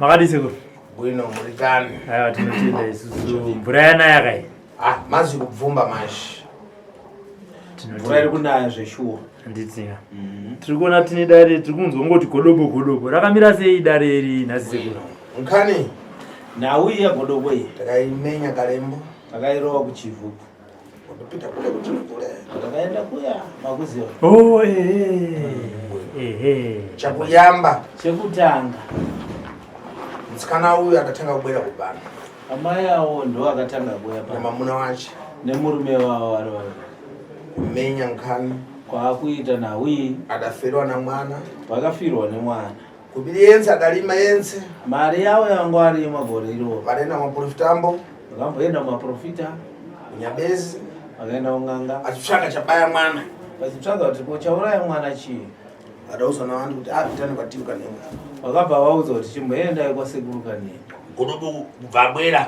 Makadiseko. Bwino mulikani. Aya tinotinda isusu mvura yanaya kai. Mazi kubvumba mashi. Mvura iri kunaya zveshuwa. Nditsinga. Tiri kuona tine dare tiri kunzwa ngoti godobo. Rakamira sei dare iri nhasi sekuru? Nkani. Nauya godobo iyi. Takaimenya kalembo. Takairowa kuchivuku. Kupita kule kuchivukule. Takaenda kuya makuziwa. Oh Chakuyamba. Chekutanga. Mtsikana uyu akatanga kubwera kubana. Amai awo ndo akatanga kuya pa. Mwamuna wacho. Nemurume wawo vari vari. Kumenya nkani. Kwakuita nawi. Adafirwa na mwana. Vakafirwa nemwana. Kubiri yense adalima yense. Mari yawo yangu ari magore iro. Varenda maprofitambo. Vakamboenda maprofita. Kunyabezi. Vakaenda unganga. Achitsvaka chabaya mwana. Vachitsvaka kuti pochauraya mwana chii. Adaudzwa navanhu kuti apitane kwatiri Kanengo. Vakabva vaudza kuti chimboendai kwasekuru Kanengo. Godobo kubvabwera.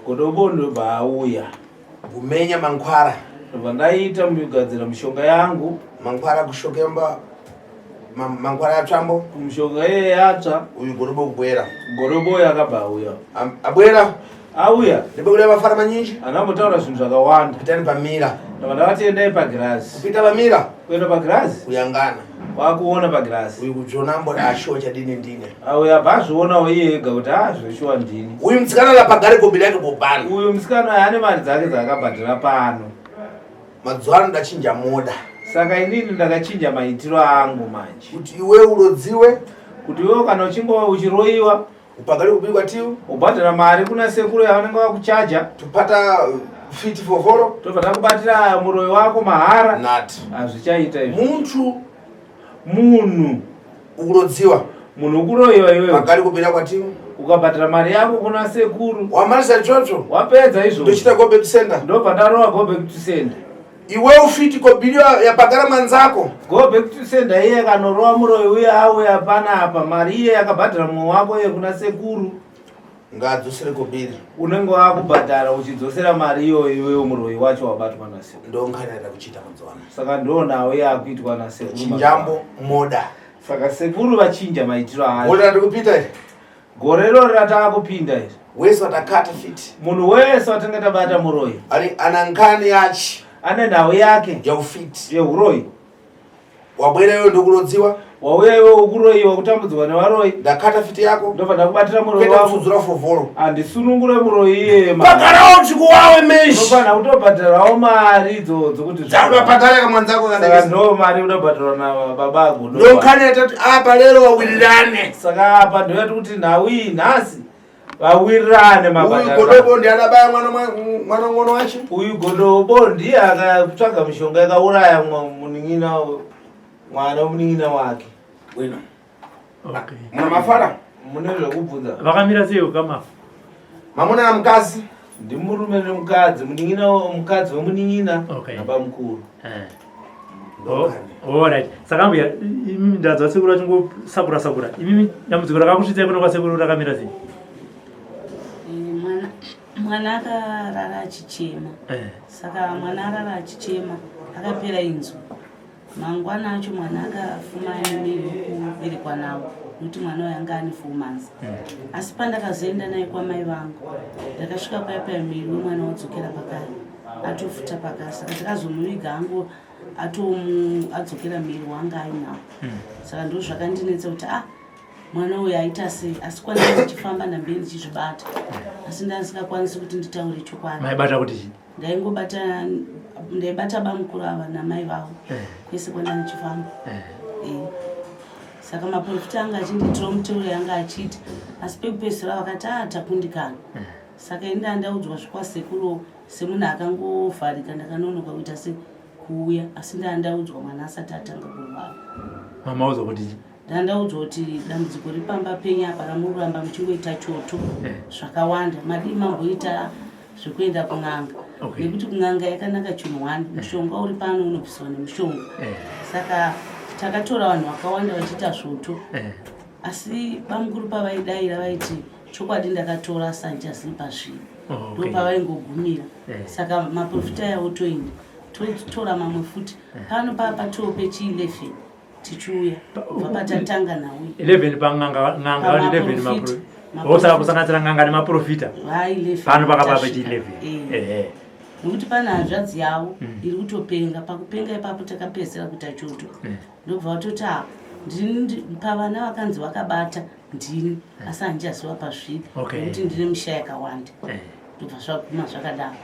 Godobo ndobva auya. Kumenya mankwara. Ndobva ndaita mugadzira mishonga yangu. Mankwara kushokemba. Mankwara yatsvambo. Mishonga iye yatsva. Uyu godobo kubwera. Godobo yakabva auya. Abwera. Auya. Ndibekuda mafara manyinji. Anambotaura zvinhu zvakawanda. Pitani pamira. Ndobva ndavati endai pagirazi. Kupita pamira. Kuenda pagirazi. Kuyangana. Wakuona pagirazi. Uyu kudzonambo ashuwa chadini ndine. Auya bvazvionawo iye ega kuti zveshuwa ndini. Uyu mtsikana lapagare gobi rake bobhana. Uyu musikana ane mari dzake dzaakabhadhira pano. Mazuva ano ndachinja moda. Saka inini ndakachinja maitiro angu manje. Kuti iwe urodziwe. Kuti iwe kana uchinge uchiroiwa. Upagare gobi kwatiwo. Ubhadhira mari kuna sekuru yavanenge vakuchaja. Tupata fiti foforo. Tobva takubatira muroyi wako mahara. Nati. Hazvichaita izvo. Munhu urodziwa. Munhu ukuroiwa iwewe. Pagare kubira kwatiwo. Ukabhadhira mari yako kuna sekuru. Wamarisa ichocho. Wapedza izvo. Ndochita go back to sender. Ndobva ndarowa go back to sender. Iwe ufiti kobilio yapagara manzako. Go back to sender iye kanorowa muroyi uye auya panapa. Mari iye yakabhadhira mumwe wako iye kuna sekuru. Ngadzosere kobiri. Unenge wakubhadhara uchidzosera mari iyoyo iwewe muroyi wacho wabatwa nasekuru. Ndonkanira kuchita mazuwana. Saka ndonawo yakuitwa nasekuru. Chinjambo moda. Saka sekuru vachinja maitiro ayo. Moda ndikupita iri. Gore ro ratakupinda iri. Wese watakata fiti. Munhu wese watinge tabata muroyi. Ari anankani yachi. Ane nhau yake. Ya ufiti. Yeuroyi. Wabwera iwe ndokurodziwa. Wauya iwe ukuroyiwa kutambudzwa nevaroyi. Ndakata fiti yako. Ndobva ndakubatira muroyi wako. Kufudzura fovhoro. Handisunungure muroyi iye. Pagarawo chikuwawe meshi. Ndofana kutobhadhirawo mari idzodzo kuti dzakabhadhara kamwanzako kanekesa. Saka ndo mari unobhadhirwa nababago. Ndonkani tati apa lero wawirirane. Saka apa ndoyati kuti nhau iyi nhasi vawirirane mabhadhara. Uyu godobo ndiye anabaya mwana ngono wacho. Uyu godobo ndiye akatsvaga mishonga yakauraya munin'ina mwana womunin'ina wake. Bwino. Okay. Mwana mafara. Mune zvekubvunza. Vakamira sei ukamafa? Mamuna na mkazi. Ndi murume nemukadzi, munin'ina mukadzi wemunin'ina nabamukuru. Alright. Saka mbuya ndadzwa sekuru achingo sakura. Imimi dambudziko rakakusvitsai kuno kwasekuru rakamira sei? Mwana akarara achichema. Saka mwana arara achichema akapera inzwi. Mangwana acho mwana akafuma kuberekwa nawo nokuti mwana wanga ane 4 months. Asi pandakazoenda naye kwamai vangu ndakasvika paya miri wemwana wodzokera pakare atofuta pakare. Saka takazomuviga hangu adzokera miri wanga ainawo. Saka ndo zvakandinetsa kuti mwana uyu aita sei. Asi kwanisa ndichifamba ndamberi ndichizvibata. Asi ndasingakwanisi kuti nditaure chokwadi. Maibata kuti chii? Ndaibata bamukuru ava namai vavo. Kwese kwenda ndichifamba. Saka maprofita anga achinditira mutoro yanga achiti. Asi pekupedzisira vakati takundikana. Saka inda ndaudzwa zvikwasekuru semunhu akangovharika ndakanonoka kuita sekuuya. Asi ndandaudzwa mwana asati atanga kurwara. Mama udzwa kuti chii? Ndandaudzwa kuti dambudziko ripamba penya apa ramuramba muchingoita choto zvakawanda. Madi mamboita zvekuenda kun'anga. Nekuti kun'anga yakanaka chinhu 1 mushonga uri pano unobviswa nemushonga. Saka takatora vanhu vakawanda vachiita zvoto. Asi bamukuru pavaidaira vaiti chokwadi ndakatora sanjazivi pazvino. Ndo pavaingogumira. Saka maprofita yavo toenda totora mamwe futi. Pano patoo pechi11 tichiuya kubva patatanga nawe 11 pang'anga 11 mapro Osaka kusanganisira ngangani maprofita. Pano pakapa pechi 11. Nokuti pana hanzvadzi yavo iri kutopenga. Pakupenga ipapo takapedzera kuita choto. Ndobva watoti pavana vakanzi vakabata ndini asi handichaziva pasvipi nokuti ndine misha yakawanda. Ndobva zvaguma zvakadaro.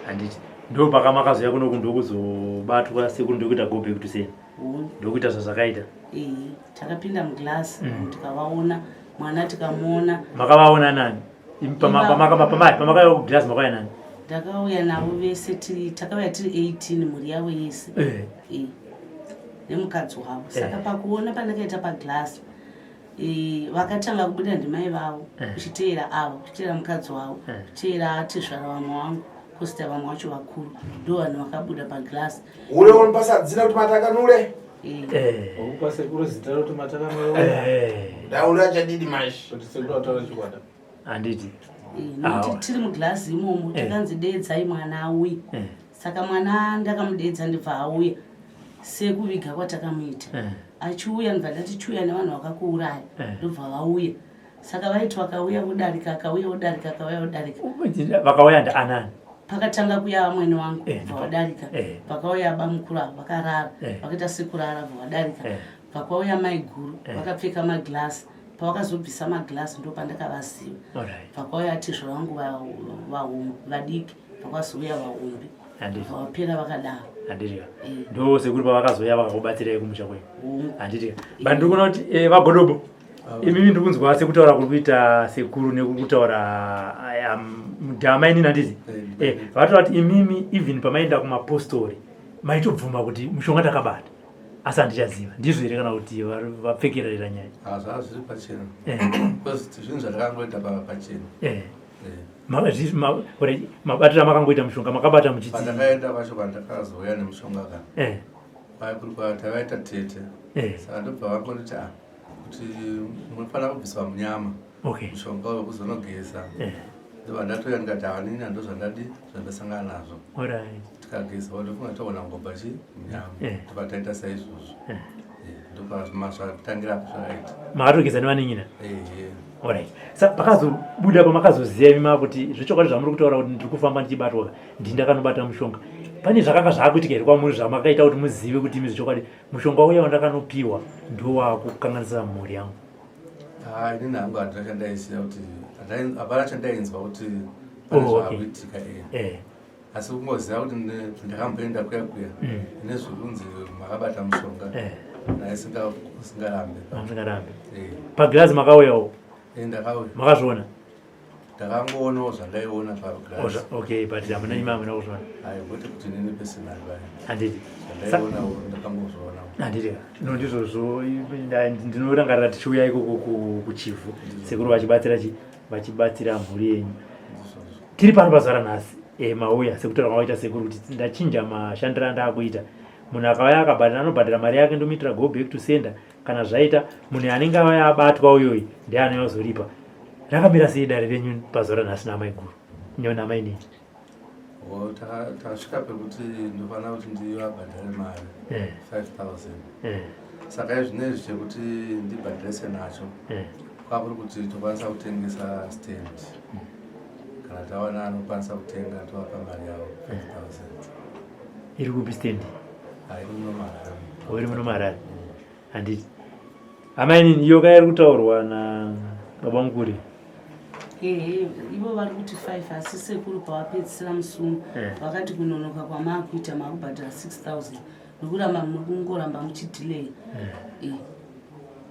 Handiti ndo pakamakazoya kuno kundokuzobatwa sekuru ndokuita go back to send. Ndokuita zvazvakaita. Takapinda muglasi tikavaona mwana tikamuona. Makavaona nani? Pamakauya kuglass makauya nani? Takauya navo vese takauya tiri 18 mhuri yavo yese. Nemukadzi wavo. Saka pakuona pandakaita paglasi vakatanga kubuda ndimai vavo kuchiteera avo kuchiteera mukadzi wavo kuchiteera tezvara vamwe wangu kusita vamwe wacho vakuru ndo vanhu vakabuda paglasi. Ule unopasa dzina kuti matakanule? KweteSekuru zita kuti matakanule. Ndaula chadidi mashi. KweteSekuru ataura chikwata. Handiti. Nokuti tiri muglasi imomo takanzi deedzai mwana auye. Saka mwana ndakamudedza ndibva auya sekuviga kwatakamuita. Achiuya ndibva ndati chiuya nevanhu vakakuuraya ndobva vauya. Saka vaiti vakauya vodarika akauya vodarika akauya vodarika. Vakauya ndaanani? Pakatanga kuya mwene wangu vadarika. Pakauya bamukuru vakarara vakaita sekurara vadarika. Pakauya mai guru vakapfeka maglasi. Pavakazobvisa maglasi ndo pandakavaziva. Pakauya tezvo vangu vadiki pakazouya vahombe vapera vakadaro. Handiti ndo sekuru pavakazoya vakakubatsirai kumusha kwenyu. Handiti bandikuona kuti vagodobo imimi ndikunzwa sekutaura kuri kuita sekuru nekutaura mudhama inini handiti vatoa kuti imimi even pamaenda kumapostori maitobvuma kuti mushonga takabata asi handichaziva ndizvo here kana kuti vapfekerera nyaya? Zvazviri pachena because zvinhu zvatakangoita pachena. Mabatira makangoita mushonga makabata muchiti pandakaenda pacho pandakazoya nemushonga kana kuri kwatavaita tete saka ndobva vangonditi kuti munofanira kubviswa munyama mushonga wekuzonogeza ndobva ndatoya ndikati havanini hando zvandadi zvandasangana nazvo tikageza ndofunga toona ngobva chi munyama tobva taita saizvozvo ndobva zvatangira zvakaita makatogeza nevaning'ina. Alright. Saka pakazobuda pamakazoziva mima kuti zvechokwadi zvamuri kutaura kuti ndiri kufamba ndichibatwa ndakanobata mushonga. Pane zvakanga zvaakuitika here kwamuri zvamakaita kuti muzive kuti imi zvechokwadi mushonga uya wandakanopiwa ndo wakukanganisa mhuri yangu? Inini hangu handina chandaiziva kuti hapana chandainzwa kuti pane zvaakuitika asi kungoziva kuti ndakamboenda kuya kuya ine zvekunzi makabata mushonga naye singarambe. Paglazi makauyawo? Ndakauya. Makazviona? Ndakangoonawo zvandaiona paglazi. Okay, but hamuna imi hamuna kuzviona? Kwete kuti nini personal baya. Handiti. Ndaioonawo ndakambozviona. Handiti. Ndizvozvo ndinorangarira tichiuya ikoko kuchifu sekuru vachibatsira mhuri yenyu. Tiri pano pazuva ranhasi mauya sekutaura kwawaita sekuru kuti ndachinja mashandiro andaakuita. Munhu akauya akabhadhara anobhadhara mari yake ndomuitira go back to sender. Kana zvaita munhu anenge auya abatwa uyoyi ndiye anozoripa. Rakamira sei dare renyu pazuva ranhasi namai guru namai nini? Tasvika pekuti ndofanira kuti ndivabhadhare mari 5,000. Saka izvinezvi chekuti ndibhadharese nacho kwakuri kuti tokwanisa kutengesa stand kana tawana anokwanisa kutenga tovapa mari yavo 5,000. Iri kupi stand? Iri muno Marara. Handiti amai nini iyo kaya iri kutaurwa nababa mukuri? Ivo vari kuti 5 asi sekuru pavapedzisira musungu vakati kunonoka kwamaakuita maakubhadhara 6,000 nokuramba mukungoramba muchidhileyi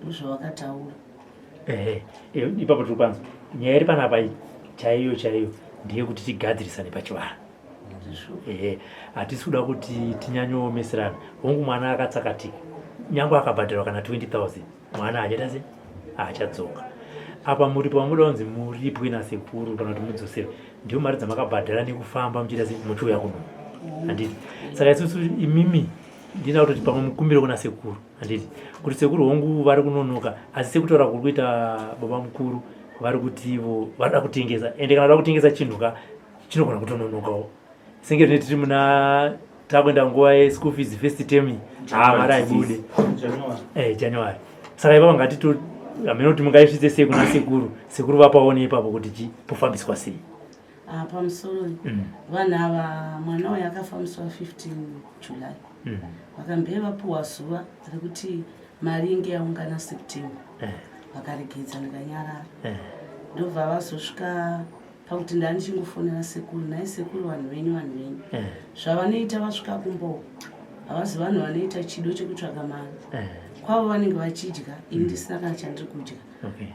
ndozvavakataura. Ipapo tiri kwanza nyaya iri panapa chaiyo ndiye kuti tigadzirisane pachivara. Hatisi kuda kuti tinyanyomeserana. Hongu mwana akatsakatika nyange akabhadharwa kana 20,000 mwana hachata sei hachadzoka. Apa muri pamuda kunzi muripwe nasekuru kana kuti mudzosere ndiyo mari dzamakabhadhara nekufamba muchiita sei muchiuya kuno. Handiti saka isusu imimi ndina kutoti pamwe mukumbire kuna sekuru. Handiti kuti sekuru hongu vari kunonoka asi sekutaura kuri kuita baba mukuru vari kuti ivo varida kutengesa ende kana vada kutengesa chinhu ka chinogona kutononokawo senge rine tiri muna takuenda nguva yeschool fees first term mari aibude January. Saka ipapa amene kuti mungaisvitse sei kuna sekuru, sekuru vapaone ipapo kuti chipofambiswa sei? Pamusoro vanhu ava mwana uyu akafambiswa 15 July. Vakambe vapuwa zuva rekuti mari inge yaungana September. Vakaregedza ndikanyarara. Ndobva vazosvika pakuti ndandichingofonera sekuru, naye sekuru vanhu venyu. Zvavanoita vasvika kumbo havazi vanhu vanoita chido chekutsvaga mari. Kwavo vanenge vachidya, ini ndisina kana chandiri kudya.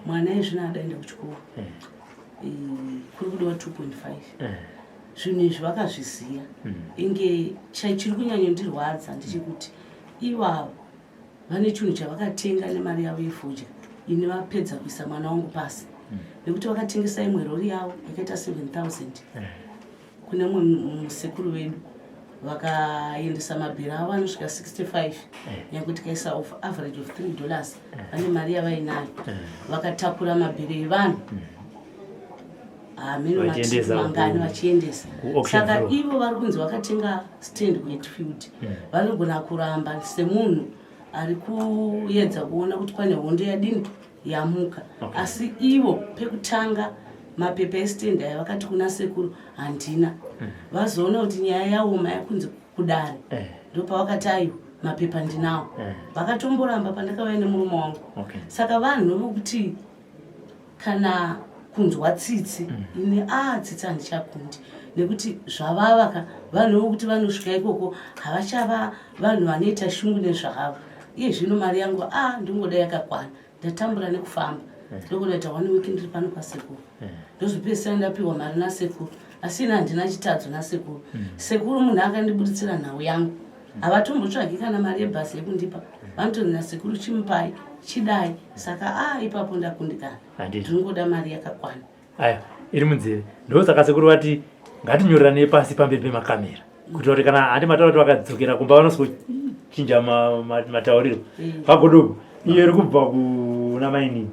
Mwana izvino adaenda kuchikoro. Kuri kudiwa 2.5. Zvinhu izvi vakazviziya. Inge chiri kunyanyondirwadza ndechekuti ivavo vane chinhu chavakatenga nemari yavo yefodya. Ini vapedza kuisa mwana wangu pasi. Nekuti vakatengesa imwe rori yavo yakaita 7,000 kune mumwe musekuru wedu. Vakaendesa mabhira avo anosvika 65 nekuti kaisa average of $3 vane mari yavainayo. Vakatakura mabhira evanhu ameno mangani vachiendesa. Saka ivo vari kunzi vakatenga stand kuHatfield. Vanogona kuramba semunhu ari kuedza kuona kuti pane hondo yadini yamuka. Asi ivo pekutanga mapepa estand aya vakati kuna sekuru handina. Vazoona kuti nyaya yaoma yakunzi kudare. Ndopavakati aiwa mapepa ndinawo. Vakatomboramba pandakauya nemurume wangu. Saka vanhu vokuti kana kunzwa tsitsi ini tsitsi handichakundi nekuti zvavava vanhu vokuti vanosvika ikoko havachava vanhu vanoita shungu nezvahavo. Iye zvino mari yangu ndingoda yakakwana ndatambura nekufamba. Ndokunoita 1 week ndiri pano pasekuru. Ndozopedzisira ndapiwa mari nasekuru. Asi ina handina chitadzo nasekuru. Sekuru munhu akandibuditsira nhau yangu. Havatombotsvagi kana mari yebhasi yekundipa. Vanotori nasekuru chimupai chidai. Saka ipapo ndakundikana. Ndingoda mari yakakwana. Aya, iri munzeve. Ndosaka sekuru vati ngatinyorerane pasi pamberi pemakamera. Kuti kana handi matauro vakadzokera kumba vanosochinja matauriro. Pagodoko. Iyo iri kubva kuna maini.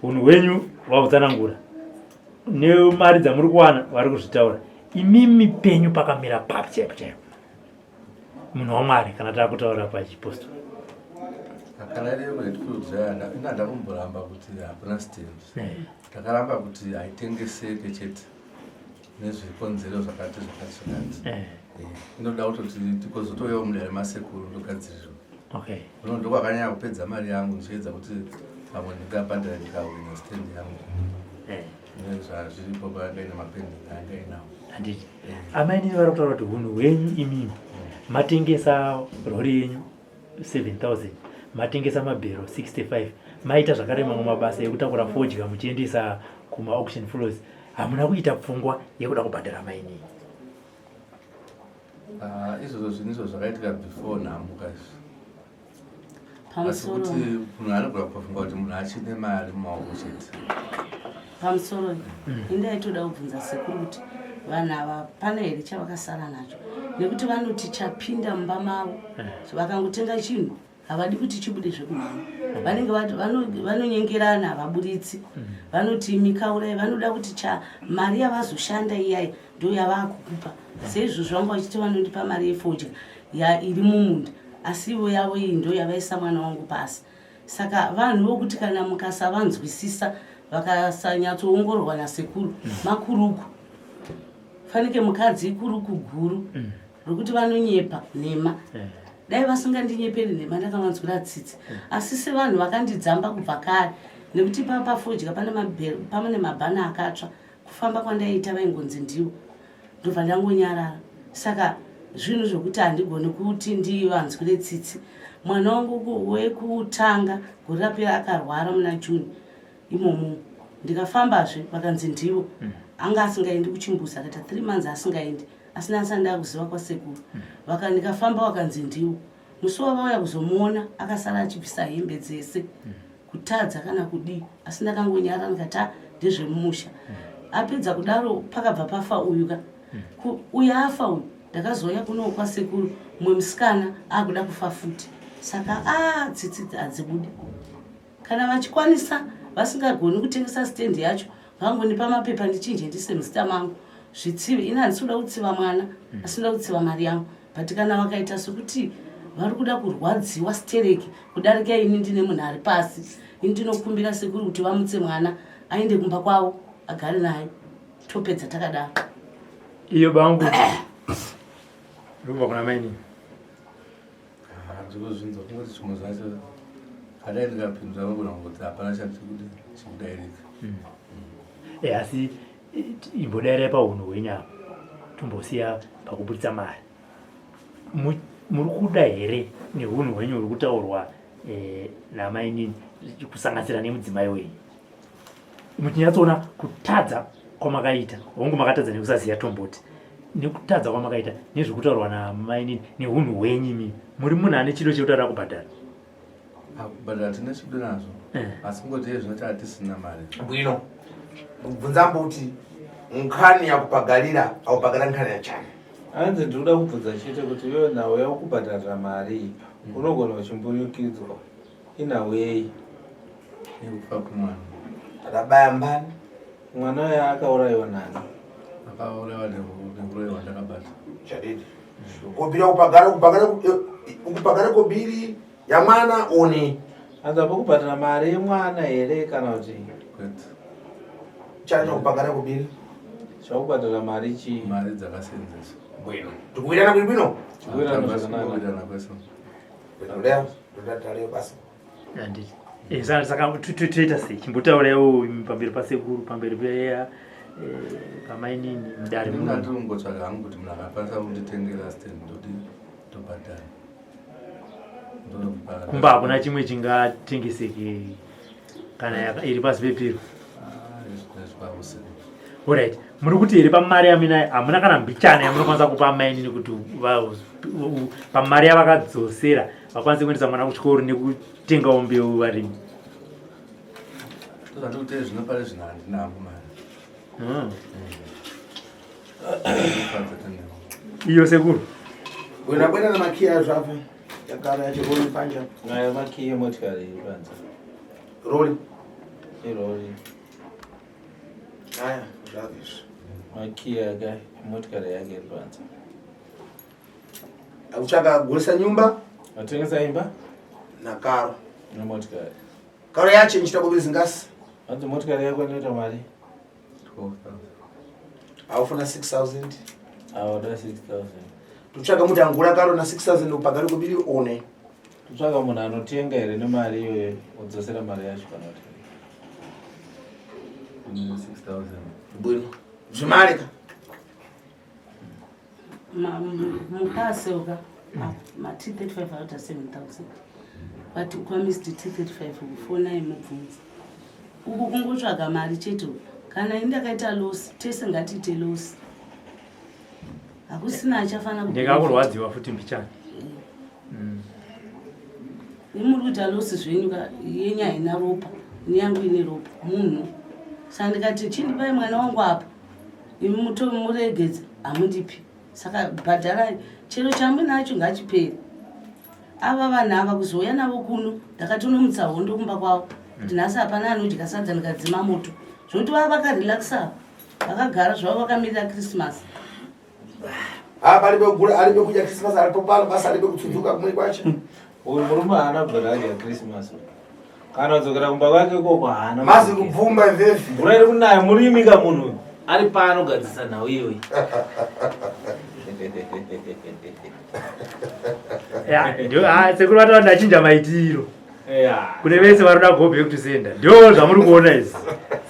Unhu hwenyu wautsanangura. Nemari dzamuri kuwana vari kuzvitaura. Imimi penyu pakamira papo chaipo. Munhu waMwari kana takutaura pachiposto. Kana iri kuHatfield ndakumboramba kuti hakuna stand. Ndakaramba kuti haitengeseke chete nezvikonzero zvakati. Inoda kutoti tikozotouyawo mudare masekuru ndogadzirirwa. Ndokwakanyanya kupedza mari yangu ndichiedza kuti pamwe ndingabhadhara ndikahwina stand yangu. Zviripo pakaina mapending anga inawo. Handiti. Amainini vari kutaura kuti hunhu hwenyu imimi matengesa rori yenyu 7,000. Matengesa mabhero 65. Maita zvakare mamwe mabasa ekutakura fodya muchiendesa kuma auction floors. Hamuna kuita pfungwa yekuda kubhadhara maini? Izvozvo zvinizvo zvakaitika before nhamuka izvi. Asi Pamusoro. kuti munhu anogona kufunga kuti munhu achine mari mumaoko chete. Pamusoro. Indaitoda kubvunza sekuru kuti vanhu ava pane here chavakasara nacho. Nekuti vanoti chapinda mumba mavo. Vakangotenga chinhu havadi kuti chibude zvekumhanya. Vanenge vanonyengerana havaburitsi. Vanoti mikaurai vanoda kuti mari yavazoshanda iyai ndo yavakukupa. Seizvozvo vanga vachiti vanondipa mari yefodya iri mumunda. Asi ivo yavo iyi ndo yavaisa mwana wangu pasi. Saka vanhu vokuti kana mukasavanzwisisa vakasanyatsoongororwa nasekuru makuruku. Fanike mukadzi ikuruku guru rokuti vanonyepa nhema. Dai vasingandinyeperi nhema ndakavanzwira tsitsi. Asi sevanhu vakandidzamba kubva kare nekuti pafodya pane mabhana akatsva kufamba kwandaiita vaingonzi ndiwo. Ndobva ndangonyarara. Saka zvinhu zvokuti handigoni kuti ndivanzwire tsitsi. Mwana wangu wekutanga gore rapera akarwara muna June imomo. Ndikafambazve vakanzi ndiwo. Anga asingaendi kuchimbuzi akaita 3 months asingaendi. Asina asanda kuziva kwasekuru. Ndikafamba vakanzi ndiwo. Musi wavauya kuzomuona akasara achibvisa hembe dzese. Kutadza kana kudii. Asi ndakangonyarara ndikati ndezvemumusha. Apedza kudaro pakabva pafa uyu uyu afa uyu. Ndakazoya kuno kwasekuru mumwe musikana akuda kufa futi. Saka tsitsi hadzibudi. Kana vachikwanisa vasingagoni kutengesa stand yacho vangonipa mapepa ndichinje ndise muzita mangu. Zvitsive ina handisi kuda kutsiva mwana, asi ndoda kutsiva mari yangu. But kana vakaita sokuti vari kuda kurwadziwa stereki kudarika ini ndine munhu ari pasi. Ini ndinokumbira sekuru kuti vamutse mwana aende kumba kwavo agare naye topedza takadaro. Iyo bangu ruva kuna maini ndikuzvinza kuti chimwe zvacho kadai ndikapindura vagona kuti hapana chatikuti chikudairika. Asi imbodaira paunhu hwenyama tombosiya pakubudisa mari. Muri kuda here neunhu hwenyu huri kutaurwa namainini kusanganisira nemudzimai wenyu? Muchinyatsoona kutadza kwamakaita, hongu makatadza nekusaziya tomboti, nekutadza kwamakaita nezvekutaurwa namainini neunhu hwenyu imi, muri munhu ane chido chekutaura kubhadhara? Kubhadhara tina chido nazvo, asi kungoti zvinoti hatisina mari. Bwino kubvunza mbuti nkhani yakubhagarira aubhagarira nkhani yachani? Hanzi ndinoda kubvunza chete kuti iwe nhau yakubhadharira mari unogona kuchimbuyukidzwa inhau yei? Nekufa kumwana. Adabaya mbani? Mwana uyo akaurayiwa nani? Akaurayiwa nekuroyiwa ndakabata. Chadidi. Kobira kubhagara kobiri ya mwana oni. Hanzi apa kubhadhara mari yemwana here kana kuti? Kwete. Chani kubhagara kobiri? Chakubhadhara mari chii? Mari dzakasenzeswa. Bwino. Tikuwirana kuri bwino? Tikuwirana zvakanaka kwese. Bwino leo ndodatariyo basi. Anditi. Saka toita sei? Chimbotaurawo pamberi pasekuru, pamberi peya pamainini mudare muno. Ndingatongotsvaga hangu kuti munhu akakwanisa kunditengera stand ndoti tobhadhara. Kumba hakuna chimwe chingatengeseke kana iri pasi pepiro. Alright. Muri kuti here pamari yaminayi hamuna kana mbichana yamunokwanisa kupa mainini kuti pamari yavakadzosera vakwanise kuendesa mwana kuchikoro nekutengawo mbeu varimi? Tozvatikuti zvinopari zvino handinavo mari. Iyo sekuru? Bwena namakiya zvapa yagara yachirori panja. Aya makiyi emotikari iri panze. Rori? Irori. Aya zvavisvo. Makiyi aka emotikari yake iri panze. Uchakagurisa nyumba? Watengesa imba? Nakaro. Nemotikari. Karo yacho nchita kubi zingasi? Hanzi motikari yako inoita mari? 12,000. Aufuna 6,000? Awada 6,000. Tutsvaga muti angura karo na 6,000 upagari kubiri one. Tutsvaga munhu anotenga here nemari iyoyo udzosera mari yacho kana kuti 6,000. Bwino. Zvimari ka? Mukaseuka T35 out of 7,000. But ukwamised T35 kufona imubvunza. Uku kungotsvaga mari chete. Kana indakaita loss, tese ngatiite loss. Hakusina achafana kuti ndingakurwadziwa futi mbichana. Muri kuita loss zvenyu yenya ina ropa, nyangu ine ropa munhu. Saka ndikati chindipai mwana wangu apa. Imi muregedza amundipi. Saka bhadharai chero changu nacho ngachipere. Ava vanhu ava kuzoya navo kuno ndakatondomutsa hondo kumba kwavo kuti nhasi hapana anodya sadza ndikadzima moto zvokuti vava vakarelaxa vakagara zvavo vakamirira Christmas. Pari pekudya Christmas aripo pano basa ari pekutsudzuka kumwe kwacho. Uyu murume haana kubvira adya Christmas. Kana kudzokera kumba kwake koko haana. Mazi kubvumba vefi. Mvura iri kunaya murimi ka munhu ari pano gadzisa nhau iyoyi. Sekuru vatava ndachinja maitiro kune vese varoda go back to sender. Ndio zvamuri kuona izvi.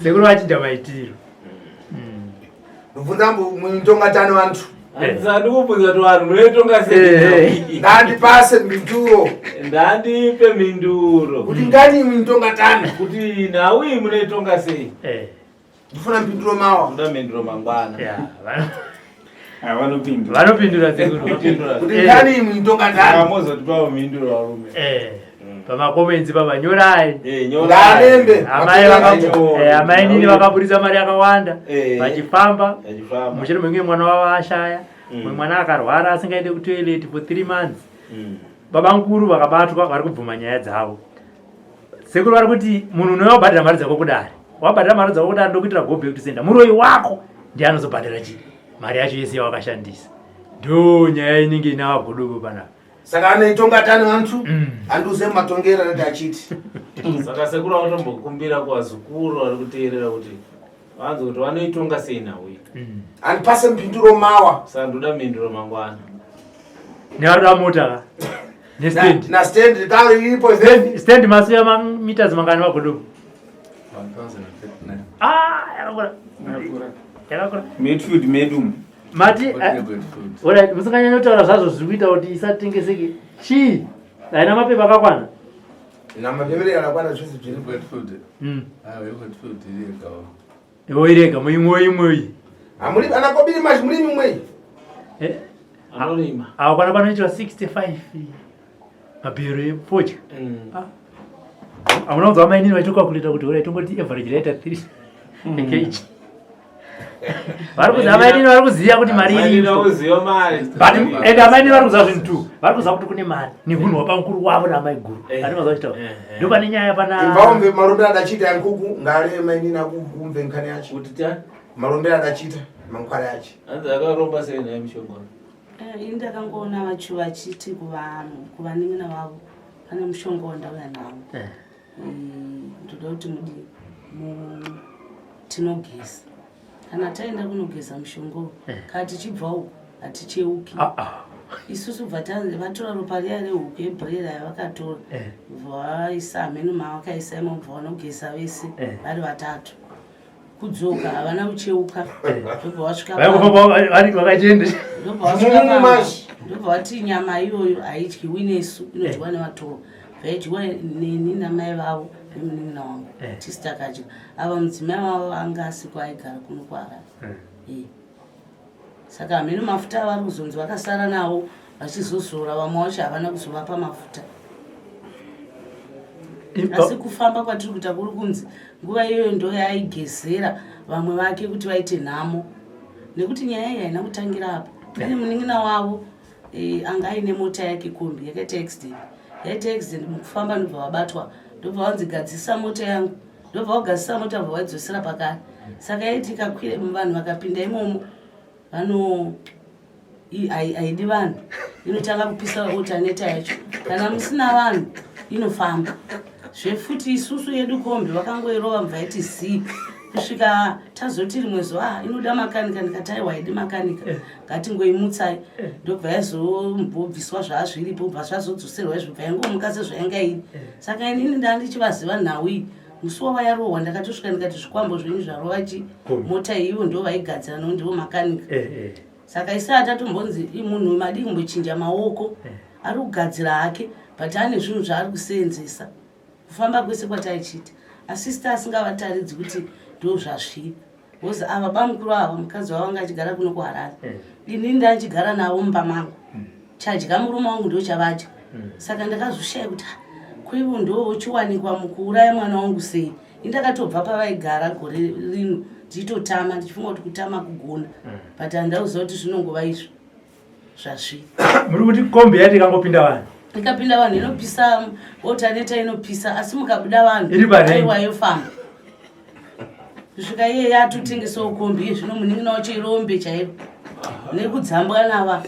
Sekuru vachinja maitiro. Ndibvunza mutongatani vantu. Handisati kubvunza kuti vanhu munoitonga sei. Ndandipase minduro. Ndandipe minduro. Kuti ngani mutongatani. Kuti nhau iyi munoitonga sei. Ndifuna minduro mawa. Ndoda minduro mangwana. Vanopindura sekuru. Kuti ngani mutongatani. Mozotipawo minduro varume. Pamakomenzi pamanyorai. Ngalembe. Amai nini vakaburisa mari yakawanda vachifamba mushure memwe mwana wavo ashaya, mumwe mwana akarwara asingaende kutoilet for 3 months. Baba nkuru vakabatwa vari kubvuma nyaya dzavo. Sekuru vari kuti munhu unouya wabhadhira mari dzako kudare, wabhadhira mari dzako kudare ndokuitira go back to sender, muroyi wako ndiye anozobhadhira chii mari yacho yese yawakashandisa. Ndo nyaya inenge ina vagodogo panapa. Saka anoitonga tani vantu anduze matongera kuti achiti. Saka sekuru anotombokumbira kwazukuru ari kuteerera kuti vanzi kuti vanoitonga sei nawe. Andipase mpinduro mawa. Saka ndoda mhinduro mangwana. Nyaruda mota. Nestand. Na stand kari iripo then. Stand masuya meters mangani wagodo. 1059. Yakakura. Midfield medum. Mati, alright, musinganya notaura zvazvo zvikuita kuti isatengeseke. Chii? Haina mapepa akakwana. Na mapepa akakwana zvose zviri Bedford. Bedford irega. Iwo irega muimwe. Amuri anakobiri machi muri mimwe. Anonima. Akwana panoitwa 65. Mabhero epocha. Amuna kunzwa mainini vaitokakulita kuti ora tongoti average rate 3 kg. Vari kuziva kuti mari iri. But amaini vari kuziva zvinhu tu. Vari kuziva kuti kune mari. Nemunhu wapamukuru wavo naamai guru. Ari mazuva chitaura. Ndo pane nyaya pana. Imbaumbe marombe adachita yankuku ngare mainini akumve nkani yacho. Kuti tani? Marombe adachita mankwara yacho. Anza akaromba sei naye mushongoro. Ndakangoona vachiti kuvaning'ina vavo pane mushonga wandauya nawo. Ndoda kuti tinogeza. Kana taenda kunogeza mushongo kana tichibva uko haticheuki. Isusu vatora ropa riya rehuku yebhurera yavakatora vaisa hameno mavakaisa imo bva vanogeza vese vari vatatu. Kudzoka havana kucheuka. Ndobva vasvika ndobva vati nyama iyoyo haidyiwi nesu inodyiwa nevatoro. Vaidyiwa neni namai vavo nemunin'ina wangu tisi takadya. Ava mudzimai vavo vanga asikwa aigara kuno kwaRarare. Saka hameno mafuta avari kuzonzi vakasara nawo vachizozora vamwe vacho havana kuzovapa mafuta. Asi kufamba kwatiri kuita kuri kunzi nguva iyoyo ndo yaaigezera vamwe vake kuti vaite nhamo. Nekuti nyaya iyi haina kutangira apa. Pane munin'ina wavo anga aine mota yake kombi yakaita accident. Yaita accident mukufamba ndobva vabatwa. Ndobva vanzi gadzisa mota yangu. Ndobva vagadzisa mota bva vaidzosera pakare. Saka yaiti ikakwira vanhu vakapinda imomo haidi vanhu. Inotanga kupisa otaneta yacho. Kana musina vanhu inofamba. Zvefuti isusu yedu kombi vakangoirova mva yaiti zii. Kusvika tazoti rimwe zuva inoda makanika ndikati aiwa haidi makanika. Ngatingoimutsai. Ndobva yazombobviswa zvazviripo bva zvazodzoserwa izvobva yangomuka sezvainga iri. Saka inini ndandichivaziva nhau iyi. Musi wavayarohwa ndakatosvika ndikati zvikwambo zvenyu zvarova mota iyiwo ndo vaigadzira no ndiwo makanika. Saka isi atatombonzi munhu madi kumbochinja maoko ari kugadzira hake but ane zvinhu zvaari kuseenzesa. Kufamba kwese kwataichita. Asista asingavataridzi kuti ndo zvasviri. Wozi ava bamukuru ava mukadzi wavo anga achigara kuno kuHarare. Inini ndachigara navo mumba mangu. Chadya murume wangu ndo chavadya. Saka ndakazoshaya kuti kuivo ndo uchiwanikwa mukuuraya mwana wangu sei. Indakatobva pavaigara gore rino ndichitotama ndichifunga kuti kutama kugona. But handauziva kuti zvinongova izvo zvasviri. Muri kuti kombi yati ikangopinda vanhu. Ikapinda vanhu inopisa otaneta inopisa asi mukabuda vanhu aiwa yofamba. Kusvika iye yatotengesawo kombi zvino munin'ina wacho irombe chaivo. Nekudzambwa nava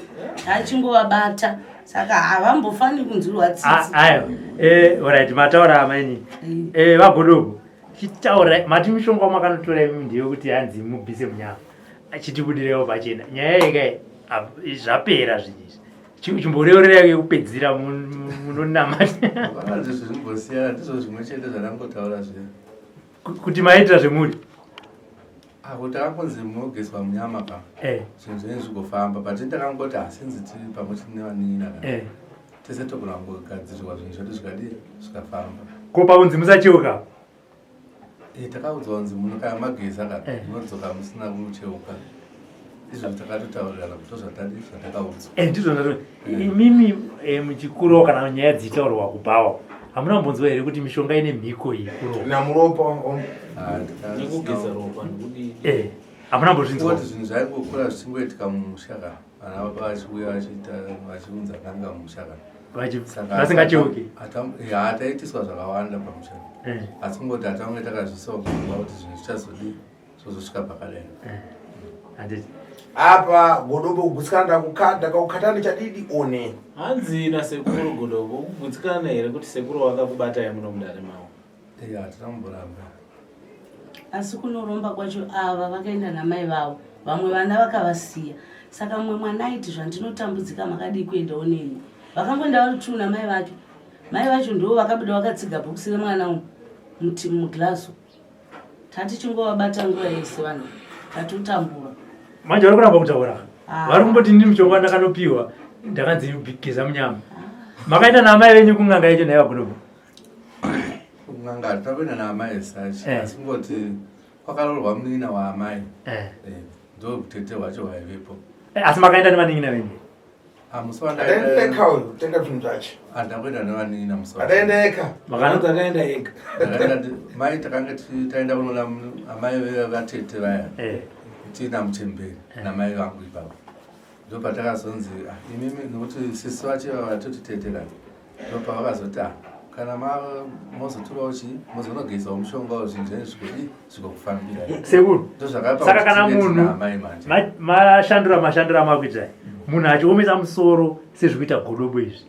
achingovabata. Saka havambofani kunzwirwa tsitsi. Alright, mataura amaini. Vagodogo. Chitaura mati mishonga makanotora ndiyo kuti hanzi mubvise munyama. Achitibudirewo pachena. Nyaya yekai zvapera zvinizvi. Chimboreorera yekupedzira munonamata. Vakati zvimbosiyana ndizvo zvimwe chete zvandangotaura zvino. Kuti maitira zvemuri. Kuti akonzi munogeswa munyama pa. Zvinhu zvenyu zvigofamba but ndakangoti hasinzi tiri pamwe chete nevanin'ina. Tese togona kungogadzirwa zvinhu zvedu zvikadii zvikafamba. Ko paunzi musacheuka. Takaudzwa kunzi munokaya mageza kana munodzoka musina kucheuka. Izvo takatotaurirana kuti zvatakaudzwa. Ndizvo ndazvo. Mimi muchikuru kana nyaya dzichitaurwa kubhawa. Hamuna kumbonzwa here kuti mishonga ine mhiko iyi kuropa. Namuropa nekugeza ropa nokudii. Hamuna kumbozvinzwa. Kuti zvinhu zvaingokura zvichingoitika mumusha kana vana vachiuya vachiunza nanga mumusha kana. Vasingacheuki. Hataitiswa zvakawanda pamusha. Asi kungoti hatange takazvisawo kuti zvinhu zvichazodii zvozosvika pakadai. Handiti. apa godobo kugutsikana ndakakukhatani chadidi one hanzina sekuru godobo kugutsikana here kuti sekuru wakakubatai muno mundare mavo. Hatinamboramba. Asi kunoromba kwacho ava vakaenda namai vavo, vamwe vana vakavasiya. Saka mumwe mwana aiti zvandinotambudzika makadii kuendawo neni. Vakangoenda vari 2 namai vacho. Mai vacho ndivo vakabuda vakatsiga bhokisi remwana muglasu. Tati chingovabata nguva yese vanhu. Tatotambura. Manje vari kuramba kutaura. Vari kumboti ndini mushonga ndakanopiwa ndakanzi geza munyama. Makaenda namai venyu kunganga yacho naye vagodobo. Kunganga takuenda naamai sachi. Asi kungoti kwakarorwa munina waamai. Ndo kutete wacho waivepo. Asi makaenda nevaning'ina venyu. Adaenda uyu tenga zvinhu zvacho. Andakwenda nevaning'ina musoro. Adaenda eka. Makanonzi akaenda ega. Mai takanga taenda kunoona amai vatete vaya. Tina mutemberi namai vangu ipapo. Ndo patakazonzi imimi nokuti sisi vacho vatotitetera. Ndo pavakazoti kana mozoturawo chi mozonogezawo mushonga wazvinje zvikokufambira. Sekuru. Saka kana munhu mashandura amakuitai. Munhu achiomesa musoro sezvikuita godobo izvi.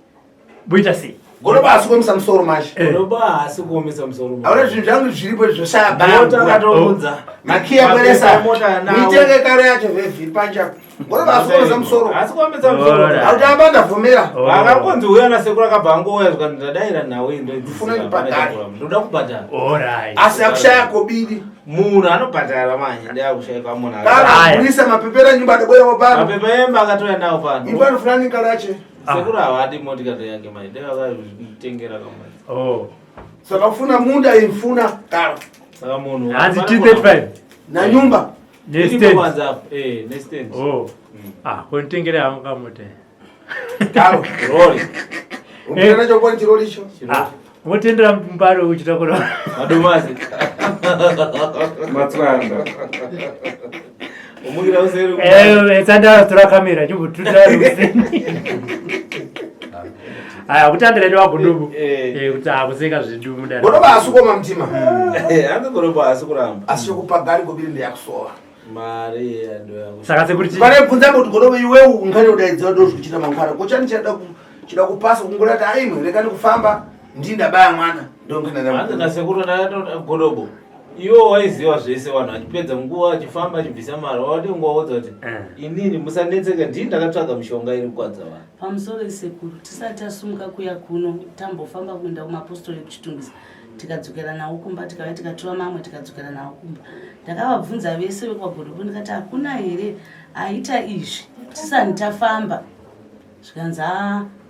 Boita sei? Godobo asi kuomesa musoro macho. Godobo asi kuomesa musoro. Aure zvinhu zvangu zviripo zvosaba. Mota katounza. Makia kwelesa. Nitenge kare yacho vevhiri panjapo. Godobo asi kuomesa musoro. Asi kuomesa musoro. Autamba ndavhomera. Akakonzi uya nasekuru akabhangoya zvikati ndadaira nawe ndofuna kubhadhara. Ndoda kubhadhara. Alright. Asi akushaya kobiri. Munhu anobhadhara manje ndakushayika munhu. Kana kulisa mapepera nyumba adobwera pano. Mapepa emba akatoya nawo pano. Ipano fulani karache. Sekuru havadi motikari yake manje ndakazvitengera kamwe. Saka ufuna munda imfuna karo. Saka munhu hanzi 235 na nyumba nestent. Konitengere hangu kamote. Karo rori. Unaenda chokoni chirori icho. Motendera mbaro uchita kuna Madumazi. Matsanda. Umugira useru. Tsanda tora kamera chimbo tutari. Kutandira ndi wagodobo. Kuti akuseka zvidu mudari. Godobo asukoma mtima. Ande godobo asikuramba. Asikupa gari kobiri ndi yakusowa. Mari ando yangu. Saka sekuti pane bvunza kuti godobo iwewe ungane udaidza ndo zvichita mangwana. Kochani chida kupasa kungulata aimwe rekani kufamba ndindabaya mwana ndongana na. Ande nasekuru ndato godobo. Iwo waiziwa zvese vanhu achipedza nguva achifamba achibvisa mari wadi ngwaodza kuti inini musanetseka ndini ndakatsvaga mishonga iri kwadza vanhu. Pamusoro sekuru tisati tasumuka kuya kuno tambofamba kuenda kumapostori ekuchitungisa tikadzokera nawo kumba tikauya tikatora mamwe tikadzokera nawo kumba. Ndakavabvunza vese vekwagodobo ndikati hakuna here aita izvi tisani tafamba. Zvikanzi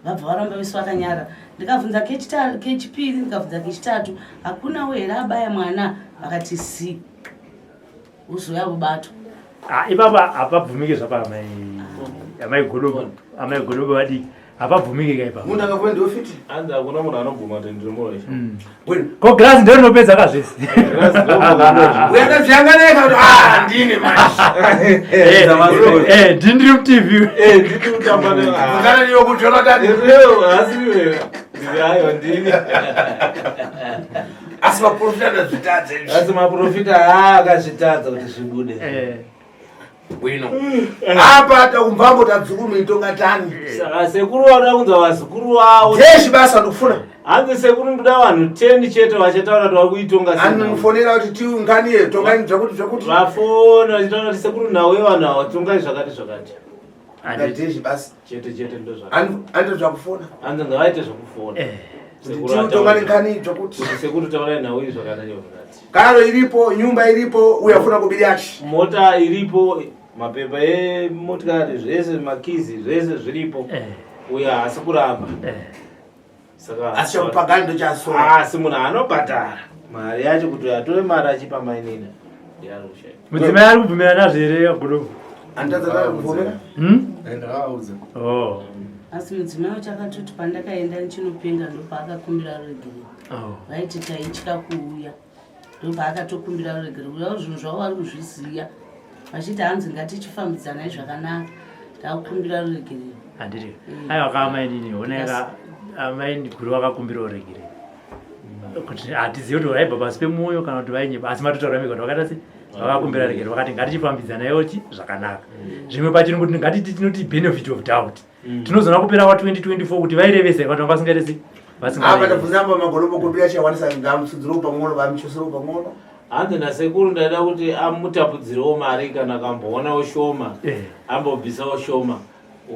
vabva varamba vese vakanyara. Ndikabvunza kechipiri ndikabvunza kechitatu hakuna here abaya mwana akati si uzoya kubatwa. Ipapa hapabvumiki zvapamai amai godobo vadiki hapabvumiki ka ipapa. Munhu akavuya ndiwo fiti. Anza hakuna munhu anobvuma kuti ndiri muroisha. Ko grasi ndio rinopedza ka zvese. Uyenda zviyanganeka kuti ndini manje. Ndiri mutv. Ndiri mutamba ne. Kana niyo kuti Jonathan. Asi wewe. Ndiyayo ndini. Asi maprofita ndazvitadza izvi. Asi maprofita akazvitadza kuti zvibude. Bwino. Apa takumbambo tadzukuru itonga tani. Saka sekuru wada kunza wazukuru wawo. Jeshi basa ndikufuna. Hanzi sekuru ndoda vanhu 10 chete vachataura kuti vakuitonga sei. Anofonera kuti tiunganie tongani zvakuti. Vafona vachitaura kuti sekuru nawe vanhu avatongai zvakati. Jeshi basa. Chete ndo zvakati. Ando zvakufona. Hanzi ngavaite zvakufona. Sekuru tongani ngani zvakuti. Sekuru taurai nawe zvakati. Karo iripo, nyumba iripo, uyafuna kubiri yachi. Mota iripo, mapepa emotikari zvese, makizi zvese zviripo. Uya asi kuramba. Saka asi kupaganda ndo chaso. Asi munhu anobhadhara mari yacho kuti atore mari achipa mainini. Ndiyarusha. Mudzimai ari kubvumira nazvo here godobo? Andadzaka kubvumira? Ndakaudza. Asi mudzimai wacho akatoti pandakaenda ndichinopenga ndopaakakumbira ruregere. Vaiti taitya kuuya. Ndopaakatokumbira ruregere. Uyawo zvinhu zvavo vari kuzviziya. Vachiti hanzi ngatichifambidzanai zvakanaka. Takukumbira ruregere. Handiri. Aiwa kaamainini oneka amaini guru vakakumbira ruregere. Kuti hatizivi kuti vaibva pasi pemwoyo kana kuti vainye asi matotaura mega kuti vakati vakakumbira ruregere vakati ngatichifambidzanaiwo zvakanaka. zvimwe pachino kuti ngatiti tinoti benefit of doubt tinozona kupera kwa 2024 kuti vairevese vanhu vasingaresi apa ndabvunzamba magorobo kubira chawanisa ngamusudziro pang'ono vamichosoro pang'ono hanzi nasekuru ndaida kuti amutapudzirewo mari kana akamboona shoma ambobvisawo shoma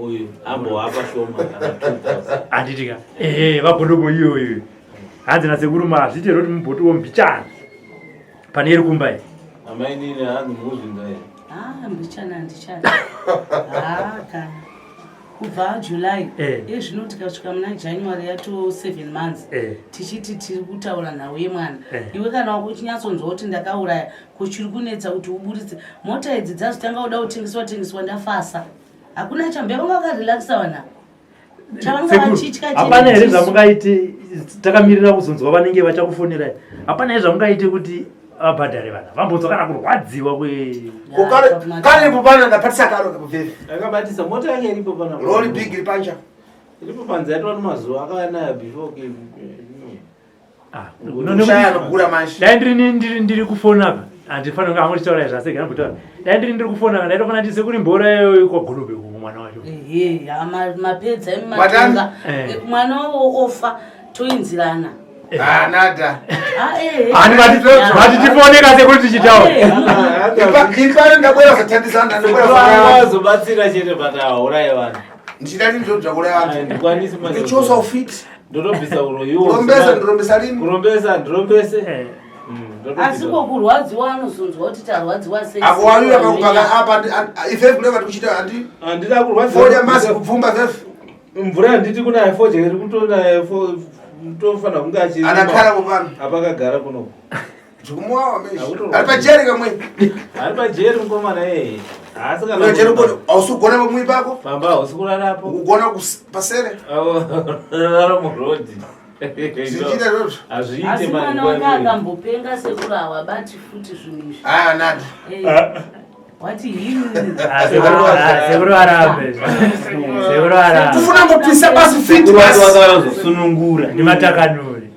uyu amboapa shoma kana 2000 anditika vagodobo iyoyo hanzi nasekuru mazvite roti mubotiwo mbichana pane iri kumba iyi amainini hanzi muzvindaye mbichana kana kubva July zvino tikasvika muna January yato 7 months tichiti tiri kutaura nhau yemwana iwe kana wakuchinyatsonzwa kuti ndakauraya kuchiri kunetsa kuti uburitse mota idzi dzazotanga kuda kutengeswa ndafasa hakuna chambeva ngakarelaxa wana hapana here zvamungaite takamirira kuzonzwa vanenge vachakufonera hapana here zvamungaite kuti vabhadhare vana vambonzwa kana kurwadziwa karipo pana ndapatisa karo kapuvheri akabatisa mota yake iripo pana lori big iri panja iripo panze yatova nemazuva akanaya before ushaya nokugura mashi dai ndiri kufonaka handifanira kunge amutichaurai zvasege nambotaura dai ndiri kufona ndaitofana ndise kuri mbora iyoyo kwagorobe mwana wacho mapedza ematonga mwana wavo ofa toinzirana nada vatitifoneka sekuri tichitaura ipano ndabwera kutandisana azobatsira chete pataaurai vanhu ndichida ndinzvodzvakurai vanhu ndikwanisi ndichosa ufiti ndotobvisa uroyiwo kurombesa ndirombesa lini kurombesa ndirombese asi kokurwadziwa anozonzwa kuti tarwadziwa sei akuwalira pakupaka apa ife kuneva tikuchita handida kurwadziwa foja masi kupfumba vefu mvura handiti kunaye foja iri kutonaye tofanira kunge achiri anakhala kupano apakagara kunoko zvikumwawa meshi ari pajeri kamwe ari pajeri mukomana yeye asi ausugona pamui pako pamba hausi kurarapo ukugona pasere rara murodhi zvichita izvozvo hazviite mwana wake akambopenga sekuru hawabati futi zvinhu izvi aya nada wati hini sekuru arambe kufuna ngopisa basi fiti basisunungura ndimatakanuri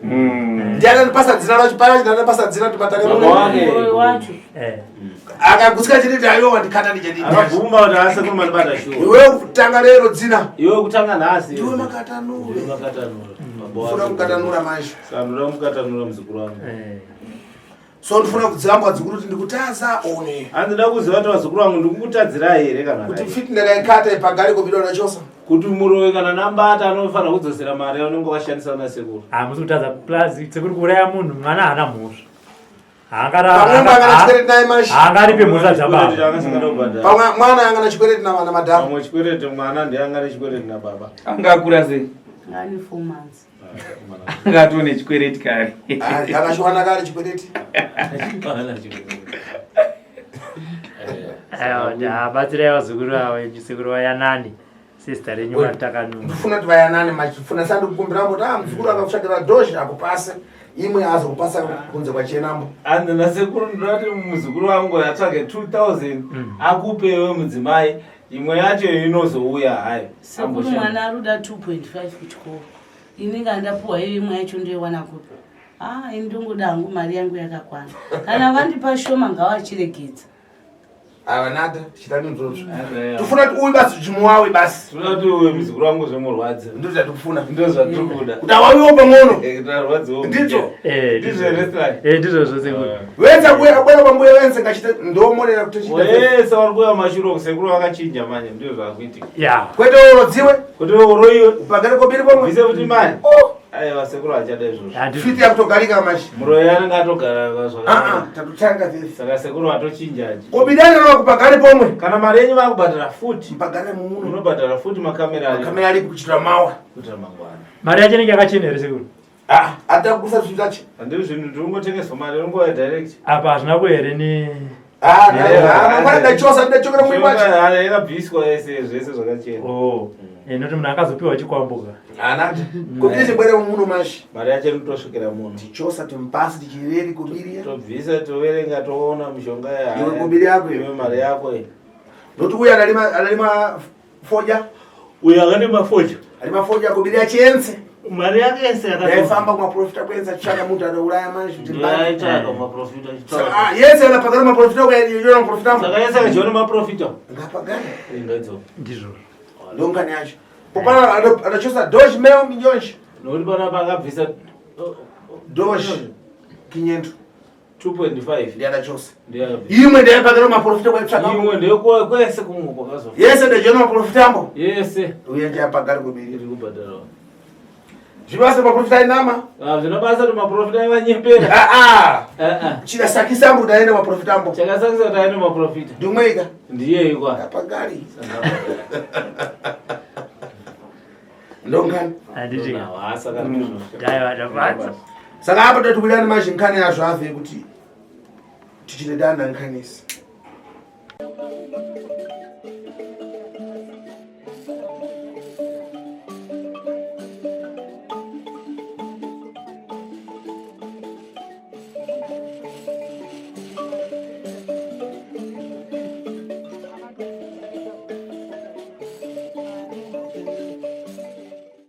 ndianandipasa dzina racho paya ndinandipasa dzina timatakanuri wacho akagutsika chititi aiwo wandikata ndichadivuma kuti asekuru mandibata shuwa iwe kutanga lero dzina iwe kutanga nhasi iwe makatanure funa kukatanura maisho sandoda mukatanura muzukuru wangu so ndifuna kudzambwa dzikuru kuti ndikutaza one handida kuziva kuti vazukuru vangu ndikukutadzira here kana kuti fiti ndakaikata pagari kopidwa nachosa kuti murowe kana nambata anofanira kudzosera mari yaunenge washandisa nasekuru hamusi kutadza plus sekuri kuuraya munhu mwana haana mhosva haangaripe mhosva dzababa pamwe mwana anga nachikwereti na madhara pamwe chikwereti mwana ndiye anga nechikwereti nababa angakura sei ngani 4 months ngatone chikwereti kare akachiwana kare chikwereti batsirai vazukuru avo chisekuru vayanani sister renyu vatakanuna ndifuna kuti vayanani machifuna sandikukumbirambo kuti muzukuru akakutsvakira dhoshi akupase imwe azokupasa kunze kwachenambo andi nasekuru ndinoti muzukuru wangu yatsvage 2000 akupewe mudzimai imwe yacho inozouya hayi sekuru mwana aruda 2.5 kuchikoro inenge andapuwa iyo imwe yacho ndoiwana kupi indongoda hangu mari yangu yakakwana kana vandipa shoma ngavachiregedza avanada tichitani nzozvo tifuna kuti uyu basi zvimuwawe basi tinoda kuti uwe muzukuru wangu zvemurwadzi ndo zvatikufuna ndo zvatiri kuda kuti awawiwo pang'ono tarwadziwo ndizvo ndizvozvo sekuru wenza kuya bwera pambuya wenza ngachita ndomonera kuti wese vari kuya mashuro sekuru vakachinja manje ndio zvakuitika kwete urodziwe kuti uroiwe upagare kobiri pamwe vise kuti mani aiwa sekuru achada izvozvo fiti yakutogarika mashi muroyi anenge atogara tatotanga vese saka sekuru atochinjaji kobiri anarova kupagare pomwe kana mari yenyu vakubhadhara futi mpagare mumuno unobhadhara futi makamera aripo kuchitira mawa kuitira mangwana mari yacho inenge yakachena here sekuru atakubusa zvinhu zvacho handiri zvinhu ndiringotengeswa mari ringoya direct apa hazvina kuhere ni mangwana ndachosa ndachokera mumwe wacho yakabviswa yese zvese zvakachena noti munhu akazopiwa chikwambuka anati kobiri chibwere mumuno mashi mari yacho rinotosvikira munhu tichosa timpasi tichireri kobiri tobvisa toverenga toona mishonga iwe kobiri yako iwe mari yako noti uyu analima foja uyu akane mafoja ali mafoja kobiri yachiense mari yake yese yaifamba kumaprofita kwenza chitsvaka muntu adauraya manje kuti yaitsvaka kumaprofita yese anapagara maprofita kwaiona maprofitambo saka yese akachiona maprofita ngapagara ingaidzo ndizvo ndongani yacho popana adachosa dosh meo minyonji nokuti pana pakabvisa dosh kinyendo 2.5 ndiadachosa ndiyakabvisa imwe ndaipagara maprofita kwaitsvaka imwe ndekwese kumwe kwakazo yese ndachiona maprofitambo yese uye ndiapagara kubiri iri kubhadhara zvibasa maprofita ainama zvinobasa kuti maprofita aivanyepera chikasakisambo kuti aende maprofitambo chakasakisa kuti aende maprofita ndimweika ndiye ikwa apagari ndongani handiti saka dai vatapatsa saka apa tatiwirani mazhi nkhani yazvo abve kuti tichite danda nkhanisi